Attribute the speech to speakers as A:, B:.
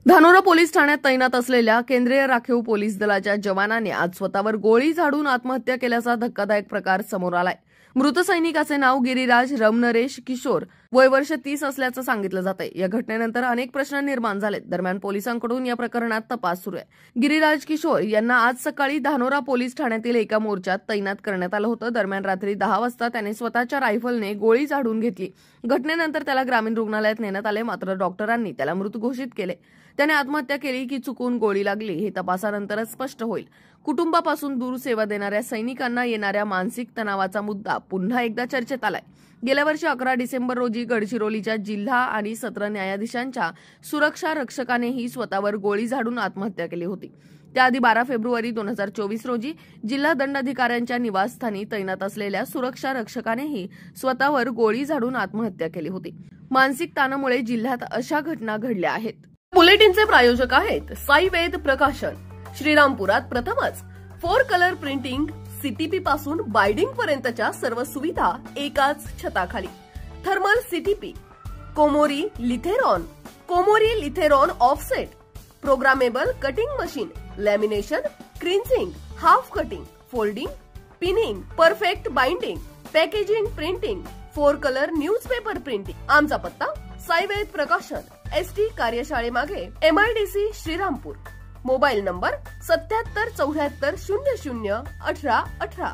A: Dhanora police ठाण्यात तैनात असलेल्या केंद्रीय राखीव पोलीस दलाच्या जवानाने आज स्वतःवर गोळी झाडून आत्महत्या केल्याचा धक्कादायक प्रकार समोर आलाय। मृत सैनिकाचे नाव गिरिराज रमनरेश किशोर, वय वर्ष 30 असल्याचं सांगितलं जातंय। या घटनेनंतर अनेक प्रश्न निर्माण झालेत। दरम्यान पोलिसांकडून या प्रकरणात तपास सुरू आहे। गिरिराज किशोर यांना आज सकाळी धानोरा पोलीस ठाण्यातील एका मोर्चात तैनात करण्यात आलं होतं। दरम्यान रात्री 10 वाजता त्याने स्वतःच्या रायफलने गोळी झाडून घेतली। घटनेनंतर त्याला ग्रामीण रुग्णालयात नेण्यात आले, मात्र डॉक्टरांनी त्याला मृत घोषित केले। त्याने आत्महत्या केली की चुकून गोळी लागली हे तपासानंतरच स्पष्ट होईल। कुटुंबापासून दूर सेवा देणाऱ्या सैनिकांना येणाऱ्या मानसिक तणावाचा मुद्दा पुन्हा एकदा चर्चेत आलाय। गेल्या वर्षी 11 डिसेंबर रोजी गडचिरोलीच्या जिल्हा आणि सत्र न्यायाधीशांच्या सुरक्षा रक्षकानेही स्वतःवर गोळी झाडून आत्महत्या केली होती। त्याआधी 12 फेब्रुवारी 2024 रोजी जिल्हा दंडाधिकाऱ्यांच्या निवासस्थानी तैनात असलेल्या सुरक्षा रक्षकानेही स्वतःवर गोळी झाडून आत्महत्या केली होती। मानसिक ताणामुळे जिल्ह्यात अशा घटना घडल्या आहेत।
B: बुलेटिनचे प्रायोजक आहेत साई वेद प्रकाशन। श्रीरामपुरात प्रथमच 4 कलर प्रिंटिंग, सीटीपी पासून बाइंडिंग पर्यंतच्या सर्व सुविधा एकाच छताखाली। Thermal CTP, Komori Lithrone offset, programmable cutting machine, lamination, creasing, half cutting, folding, pinning, perfect binding, packaging, printing, 4 colour newspaper printing. आमचा पत्ता साई वेद प्रकाशन, एसटी कार्यशाळेमागे, MIDC श्रीरामपूर। Mobile number 77 74 00 18 18।